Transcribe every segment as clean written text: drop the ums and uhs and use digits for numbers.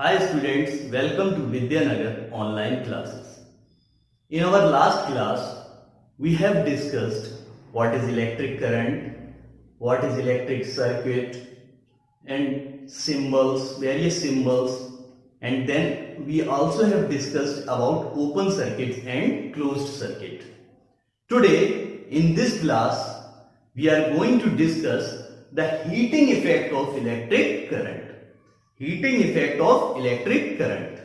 Hi students, welcome to Vidyanagar online classes. In our last class, we have discussed what is electric current, what is electric circuit and symbols, various symbols, and then we also have discussed about open circuit and closed circuit. Today, in this class, we are going to discuss the heating effect of electric current. Heating effect of electric current.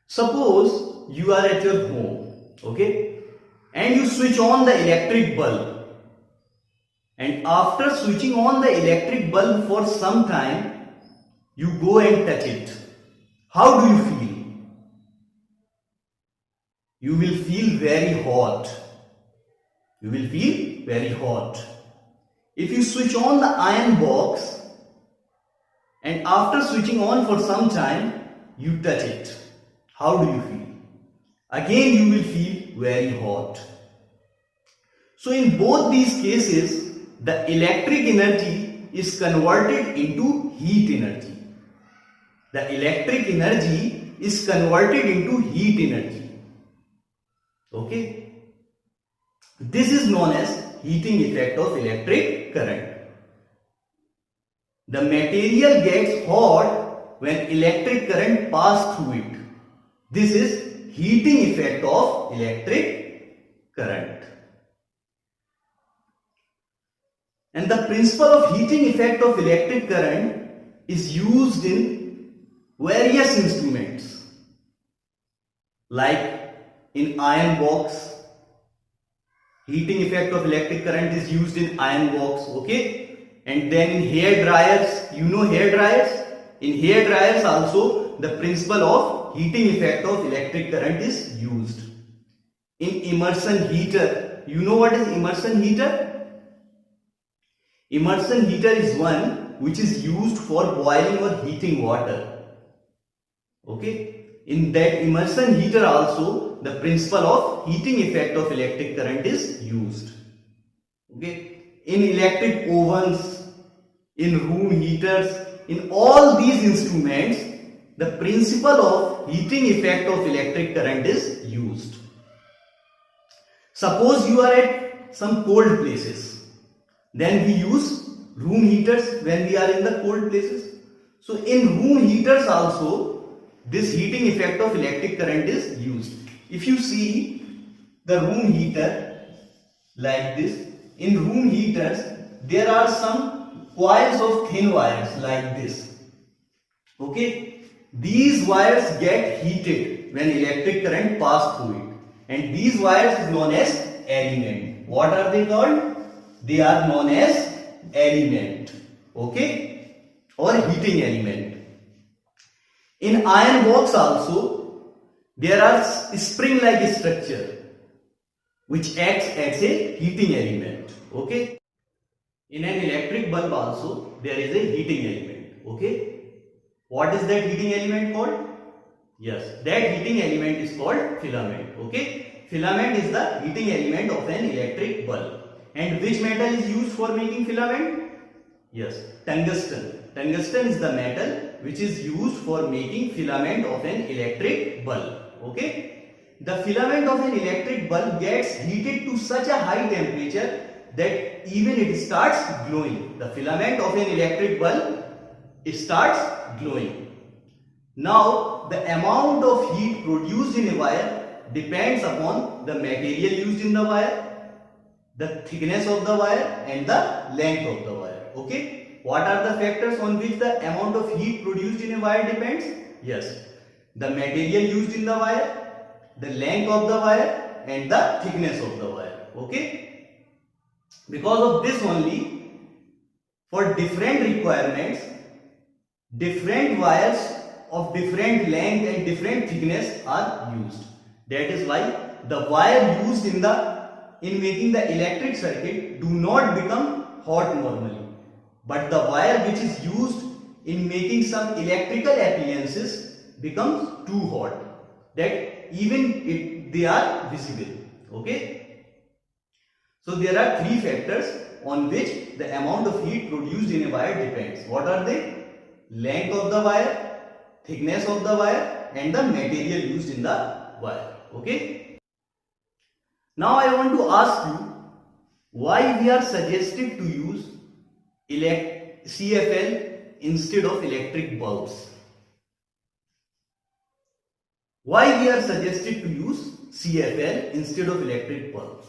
Suppose you are at your home, okay, and you switch on the electric bulb, and after switching on the electric bulb for some time, you go and touch it. How do you feel? You will feel very hot. You will feel very hot. If you switch on the iron box, and after switching on for some time, you touch it. How do you feel? Again, you will feel very hot. So in both these cases, the electric energy is converted into heat energy. The electric energy is converted into heat energy. Okay? This is known as heating effect of electric current. The material gets hot when electric current passes through it. This is heating effect of electric current. And the principle of heating effect of electric current is used in various instruments, like in iron box. Heating effect of electric current is used in iron box, okay? And then in hair dryers, you know hair dryers? In hair dryers also the principle of heating effect of electric current is used. In immersion heater, you know what is immersion heater? Immersion heater is one which is used for boiling or heating water. Okay? In that immersion heater also the principle of heating effect of electric current is used. Okay? In electric ovens, in room heaters, in all these instruments, the principle of heating effect of electric current is used. Suppose you are at some cold places, then we use room heaters when we are in the cold places. So in room heaters also, this heating effect of electric current is used. If you see the room heater like this, in room heaters, there are some coils of thin wires like this. Okay? These wires get heated when electric current passes through it. And these wires is known as element. What are they called? They are known as element. Okay? Or heating element. In iron box also, there are spring-like structure which acts as a heating element. Okay? In an electric bulb also there is a heating element. Okay? What is that heating element called? Yes, that heating element is called filament. Okay? Filament is the heating element of an electric bulb. And which metal is used for making filament? Yes, tungsten. Tungsten is the metal which is used for making filament of an electric bulb. Okay? The filament of an electric bulb gets heated to such a high temperature that even it starts glowing. The filament of an electric bulb starts glowing. Now, the amount of heat produced in a wire depends upon the material used in the wire, the thickness of the wire and the length of the wire. Okay? What are the factors on which the amount of heat produced in a wire depends? Yes, the material used in the wire, the length of the wire and the thickness of the wire. Okay? Because of this only, for different requirements, different wires of different length and different thickness are used. That is why the wire used in making the electric circuit do not become hot normally. But the wire which is used in making some electrical appliances becomes too hot, that even they are visible. Okay? So there are three factors on which the amount of heat produced in a wire depends. What are they? Length of the wire, thickness of the wire and the material used in the wire. Okay. Now I want to ask you why we are suggested to use CFL instead of electric bulbs. Why we are suggested to use CFL instead of electric bulbs?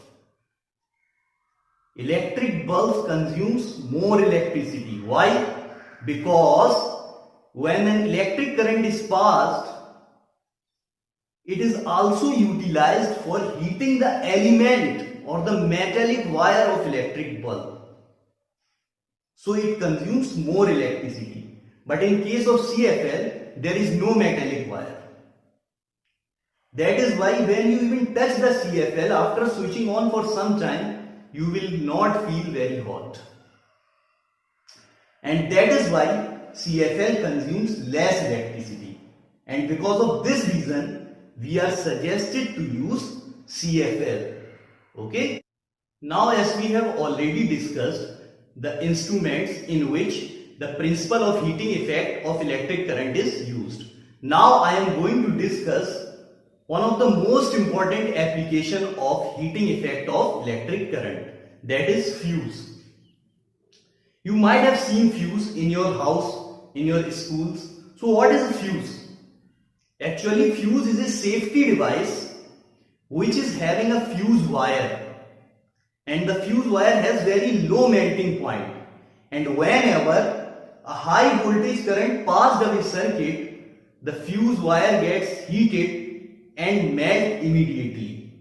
Electric bulbs consumes more electricity. Why? Because when an electric current is passed, it is also utilized for heating the element or the metallic wire of electric bulb. So it consumes more electricity. But in case of CFL, there is no metallic wire. That is why when you even touch the CFL after switching on for some time, you will not feel very hot. And that is why CFL consumes less electricity. And because of this reason, we are suggested to use CFL. Okay. Now, as we have already discussed the instruments in which the principle of heating effect of electric current is used. Now I am going to discuss one of the most important application of heating effect of electric current, that is fuse. You might have seen fuse in your house, in your schools. So what is a fuse? Actually, fuse is a safety device which is having a fuse wire, and the fuse wire has very low melting point, and whenever a high voltage current passed away circuit, the fuse wire gets heated and melt immediately,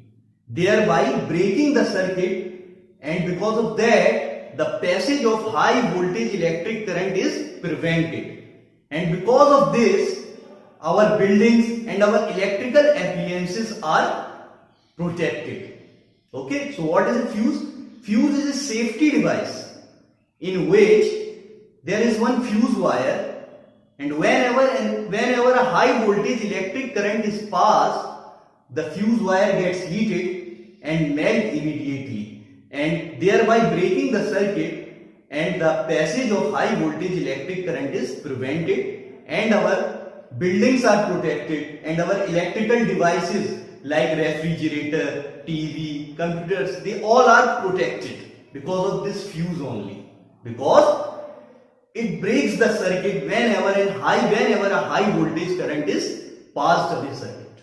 thereby breaking the circuit, and because of that the passage of high voltage electric current is prevented. And because of this, our buildings and our electrical appliances are protected. Okay, so what is a fuse? Fuse is a safety device in which there is one fuse wire, and whenever a high voltage electric current is passed, the fuse wire gets heated and melt immediately, and thereby breaking the circuit, and the passage of high voltage electric current is prevented, and our buildings are protected, and our electrical devices like refrigerator, TV, computers, they all are protected because of this fuse only, because it breaks the circuit whenever a high voltage current is passed away circuit.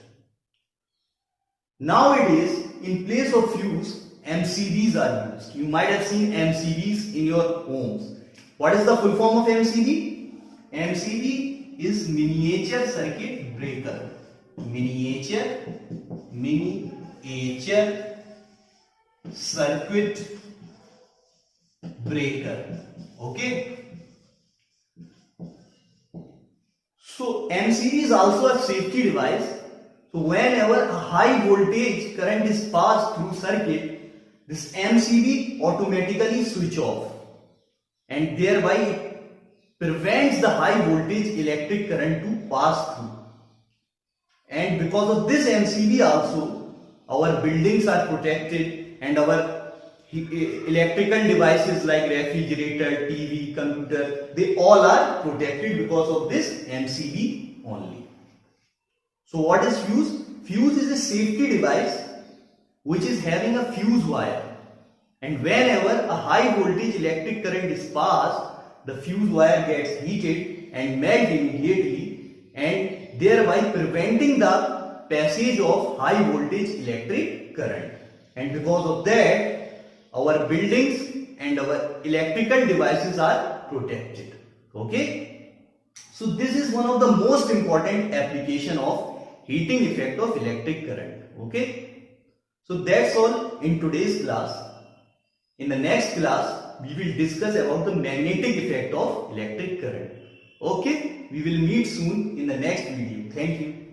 Nowadays, in place of fuse, MCBs are used. You might have seen MCBs in your homes. What is the full form of MCB? MCB is miniature circuit breaker. Miniature circuit breaker. Okay. So MCB is also a safety device. So whenever a high voltage current is passed through circuit, this MCB automatically switch off, and thereby it prevents the high voltage electric current to pass through. And because of this MCB also, our buildings are protected, and our electrical devices like refrigerator, TV, computer, they all are protected because of this MCB only. So what is fuse? Fuse is a safety device which is having a fuse wire, and whenever a high voltage electric current is passed, the fuse wire gets heated and melt immediately, and thereby preventing the passage of high voltage electric current. And because of that, our buildings and our electrical devices are protected. Okay, so this is one of the most important application of heating effect of electric current. Okay, so that's all in today's class. In the next class, we will discuss about the magnetic effect of electric current. Okay, we will meet soon in the next video. Thank you.